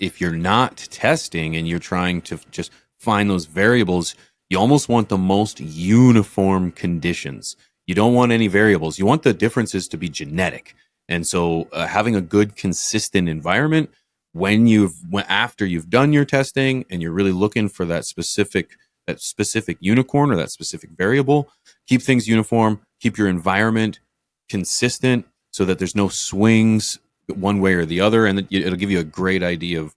if you're not testing and you're trying to just find those variables, you almost want the most uniform conditions. You don't want any variables. You want the differences to be genetic. And so having a good, consistent environment after you've done your testing and you're really looking for that specific unicorn or that specific variable, keep things uniform, keep your environment consistent so that there's no swings one way or the other, and it'll give you a great idea of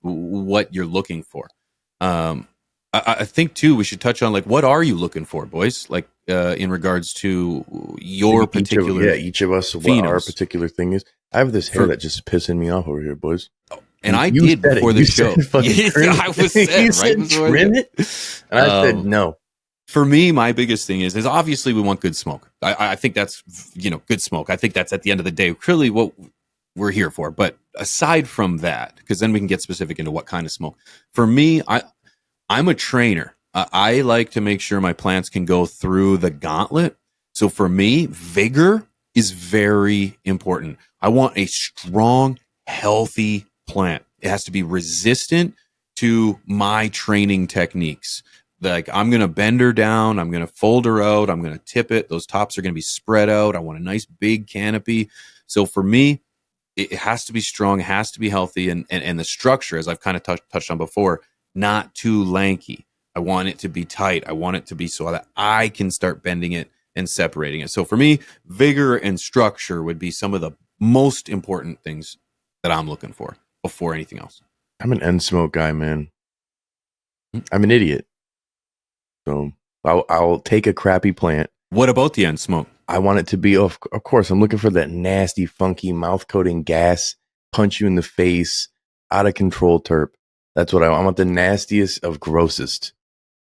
what you're looking for. I think too we should touch on, like, what are you looking for, boys? Like in regards to your particular each of us, what our particular thing is. I have this hair that just pissing me off over here, boys. And I did before the show. I was said, right? Trim it, and I said no. For me, my biggest thing is obviously we want good smoke. I think that's good smoke. I think that's at the end of the day really what we're here for. But aside from that, because then we can get specific into what kind of smoke. For me, I'm a trainer. I like to make sure my plants can go through the gauntlet. So for me, vigor is very important. I want a strong, healthy plant. It has to be resistant to my training techniques. Like, I'm going to bend her down. I'm going to fold her out. I'm going to tip it. Those tops are going to be spread out. I want a nice big canopy. So for me, it has to be strong. It has to be healthy. And the structure, as I've kind of touched on before, not too lanky. I want it to be tight. I want it to be so that I can start bending it and separating it. So for me, vigor and structure would be some of the most important things that I'm looking for before anything else. I'm an end smoke guy, man. I'm an idiot. So I'll take a crappy plant. What about the end smoke? I want it to be, of course, I'm looking for that nasty, funky, mouth-coating gas, punch you in the face, out of control terp. That's what I want. I want the nastiest of grossest.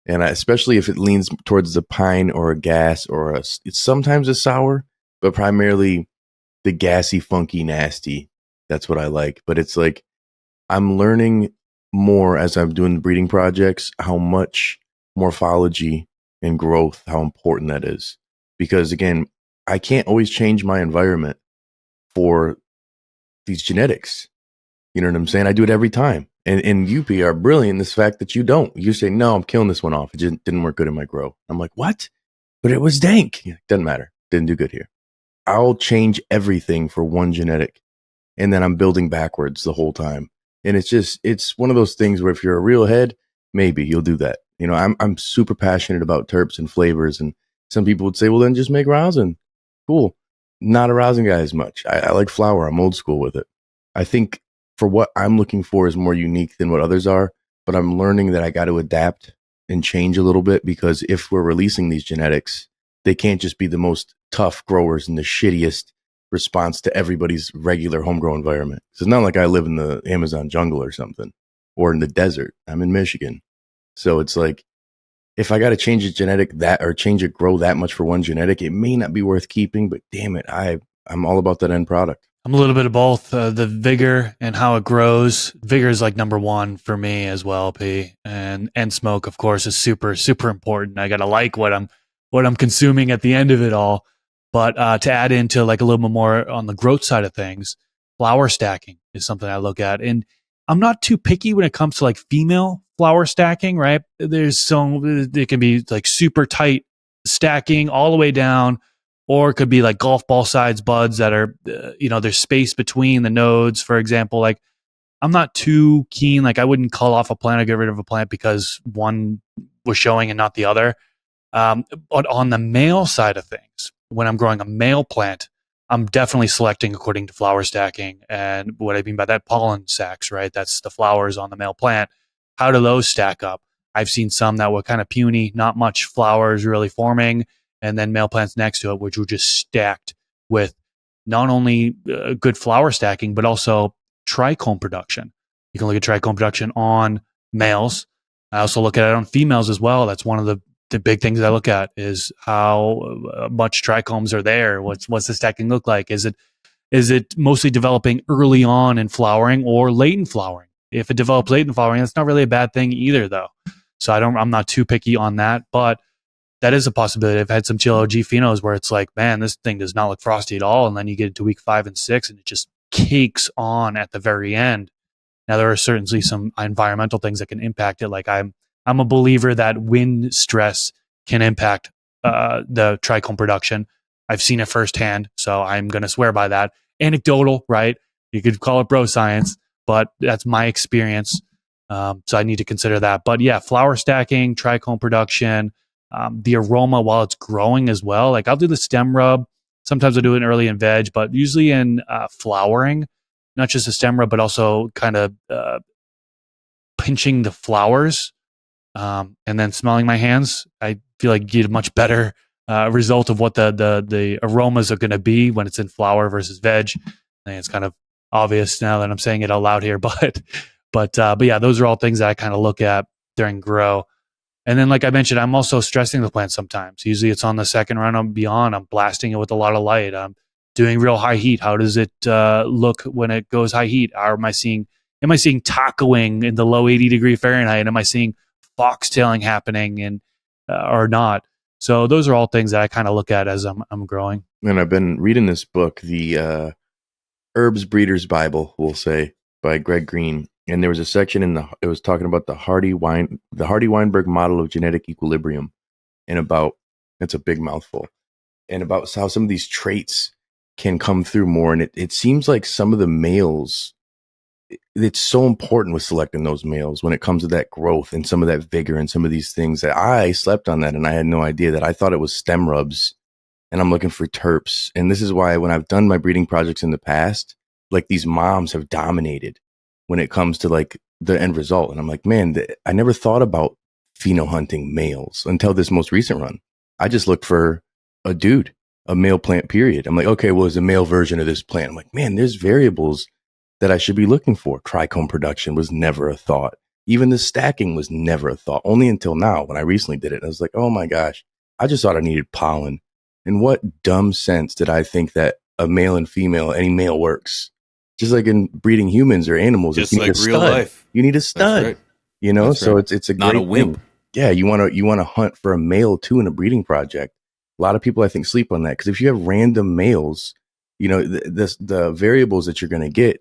And especially if it leans towards the pine or a gas or it's sometimes a sour, but primarily the gassy, funky, nasty. That's what I like. But it's like, I'm learning more as I'm doing the breeding projects, how much morphology and growth, how important that is. Because again, I can't always change my environment for these genetics. You know what I'm saying? I do it every time. And UP are brilliant in this fact that you don't. You say, no, I'm killing this one off. It just didn't work good in my grow. I'm like, what? But it was dank. Doesn't matter. Didn't do good here. I'll change everything for one genetic. And then I'm building backwards the whole time. And it's one of those things where if you're a real head, maybe you'll do that. I'm super passionate about terps and flavors. And some people would say, well, then just make rosin. Cool. Not a rosin guy as much. I like flower. I'm old school with it. I think for what I'm looking for is more unique than what others are, but I'm learning that I got to adapt and change a little bit, because if we're releasing these genetics, they can't just be the most tough growers and the shittiest response to everybody's regular homegrown environment. So it's not like I live in the Amazon jungle or something, or in the desert. I'm in Michigan. So it's like, if I got to change a genetic or change a grow that much for one genetic, it may not be worth keeping, but damn it, I'm all about that end product. I'm a little bit of both, the vigor and how it grows. Vigor is like number one for me as well, P. And smoke, of course, is super, super important. I got to like what I'm consuming at the end of it all. But to add into like a little bit more on the growth side of things, flower stacking is something I look at. And I'm not too picky when it comes to like female flower stacking, right? There can be like super tight stacking all the way down, or it could be like golf ball size buds that are, there's space between the nodes, for example. Like, I'm not too keen. Like, I wouldn't call off a plant or get rid of a plant because one was showing and not the other. But on the male side of things, when I'm growing a male plant, I'm definitely selecting according to flower stacking. And what I mean by that, pollen sacs, right? That's the flowers on the male plant. How do those stack up? I've seen some that were kind of puny, not much flowers really forming, and then male plants next to it, which were just stacked with not only good flower stacking, but also trichome production. You can look at trichome production on males. I also look at it on females as well. That's one of the big things I look at is how much trichomes are there. What's the stacking look like? Is it mostly developing early on in flowering or late in flowering? If it develops late in flowering, that's not really a bad thing either, though. So I'm not too picky on that, but that is a possibility. I've had some TLOG phenos where it's like, man, this thing does not look frosty at all. And then you get into week 5 and 6 and it just cakes on at the very end. Now there are certainly some environmental things that can impact it. Like I'm a believer that wind stress can impact the trichome production. I've seen it firsthand, so I'm going to swear by that. Anecdotal, right? You could call it bro science, but that's my experience. So I need to consider that. But yeah, flower stacking, trichome production, the aroma while it's growing as well. Like I'll do the stem rub. Sometimes I do it early in veg, but usually in flowering, not just a stem rub, but also kind of pinching the flowers and then smelling my hands. I feel like you get a much better result of what the aromas are going to be when it's in flower versus veg. I think it's kind of obvious now that I'm saying it out loud here, but yeah, those are all things that I kind of look at during grow. And then, like I mentioned, I'm also stressing the plant sometimes. Usually it's on the second run and beyond. I'm blasting it with a lot of light. I'm doing real high heat. How does it look when it goes high heat? Am I seeing tacoing in the low 80 degree Fahrenheit? Am I seeing foxtailing happening and or not? So those are all things that I kind of look at as I'm growing. And I've been reading this book, the Herbs Breeder's Bible, we'll say, by Greg Green. And there was a section it was talking about the Hardy-Weinberg model of genetic equilibrium, and about, it's a big mouthful, and about how some of these traits can come through more. And it seems like some of the males, it's so important with selecting those males when it comes to that growth and some of that vigor and some of these things that I slept on that. And I had no idea that I thought it was stem rubs, and I'm looking for terps. And this is why when I've done my breeding projects in the past, like these moms have dominated when it comes to like the end result. And I'm like, man, I never thought about phenohunting males until this most recent run. I just looked for a dude, a male plant, period. I'm like, okay, well, it's a male version of this plant. I'm like, man, there's variables that I should be looking for. Trichome production was never a thought. Even the stacking was never a thought. Only until now when I recently did it. I was like, oh my gosh, I just thought I needed pollen. In what dumb sense did I think that a male and female, any male works? Just like in breeding humans or animals, just if you like need a real stud, life. you need a stud. Right. You know, That's so right. it's a not great a wimp. thing. Yeah, you want to hunt for a male too in a breeding project. A lot of people, I think, sleep on that, because if you have random males, you know, the variables that you're going to get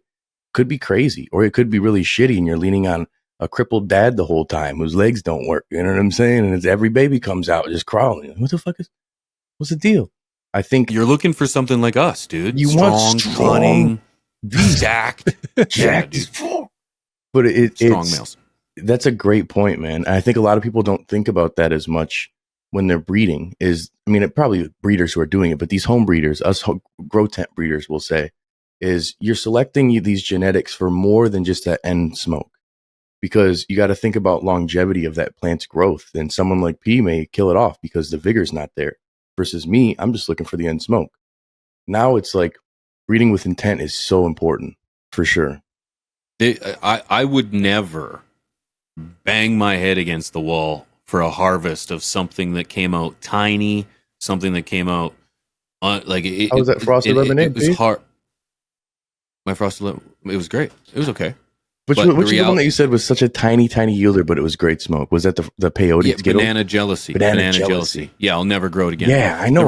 could be crazy, or it could be really shitty, and you're leaning on a crippled dad the whole time whose legs don't work. You know what I'm saying? And it's every baby comes out just crawling. What the fuck what's the deal? I think You're looking for something like us, dude. you want strong, cunning, stacked. Yeah, dude. But Strong it's males. that's a great point, man. I think a lot of people don't think about that as much when they're breeding. It probably breeders who are doing it, but these home breeders, us grow tent breeders, will say, is you're selecting these genetics for more than just that end smoke, because you got to think about longevity of that plant's growth. And someone like P may kill it off because the vigor's not there. Versus me, I'm just looking for the end smoke. Now it's like breeding with intent is so important, for sure. I would never bang my head against the wall for a harvest of something that came out tiny, something that came out like it. How was that frosted lemonade? It was hard. My frosted lemonade, it was great. It was okay. Which is the one that you said was such a tiny yielder, but it was great smoke? Was that the peyote? Yeah, banana jealousy. Banana jealousy. Yeah, I'll never grow it again. Yeah, I know.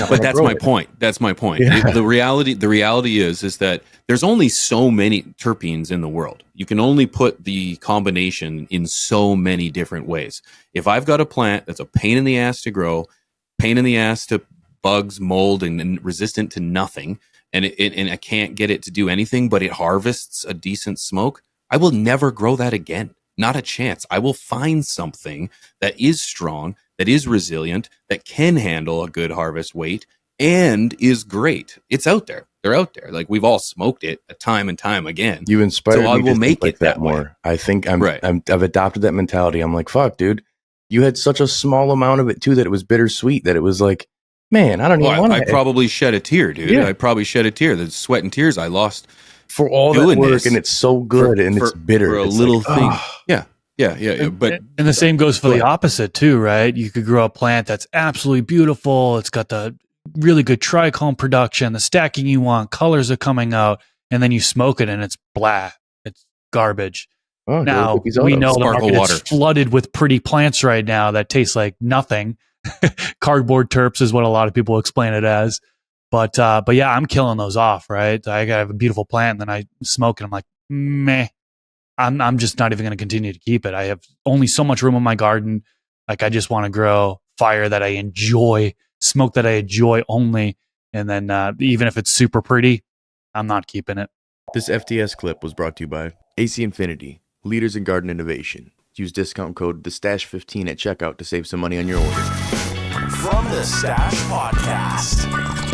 But that's my point. That's my point. Yeah. The reality is that there's only so many terpenes in the world. You can only put the combination in so many different ways. If I've got a plant that's a pain in the ass to grow, pain in the ass to bugs, mold, and resistant to nothing, and I can't get it to do anything, but it harvests a decent smoke, I will never grow that again. Not a chance. I will find something that is strong, that is resilient, that can handle a good harvest weight, and is great. It's out there. They're out there. Like, we've all smoked it time and time again. You inspired me I will to make think it that way. more. I think I've adopted that mentality. I'm like, fuck, dude. You had such a small amount of it too that it was bittersweet, that it was like, man, I don't even want to. I probably shed a tear, dude. Yeah. I probably shed a tear. The sweat and tears I lost for all that work, and it's so good, and it's bitter for a it's little like, thing. Oh. Yeah. But and the same goes for the opposite too, right? You could grow a plant that's absolutely beautiful. It's got the really good trichome production, the stacking you want, colors are coming out, and then you smoke it and it's blah. It's garbage. Oh, now we know the market is flooded with pretty plants right now that taste like nothing. Cardboard terps is what a lot of people explain it as. But yeah, I'm killing those off, right? I have a beautiful plant, and then I smoke it. I'm like, meh. I'm just not even going to continue to keep it. I have only so much room in my garden. Like I just want to grow fire that I enjoy, smoke that I enjoy only. And then even if it's super pretty, I'm not keeping it. This FTS clip was brought to you by AC Infinity, leaders in garden innovation. Use discount code TheStash15 at checkout to save some money on your order. From the Stash Podcast.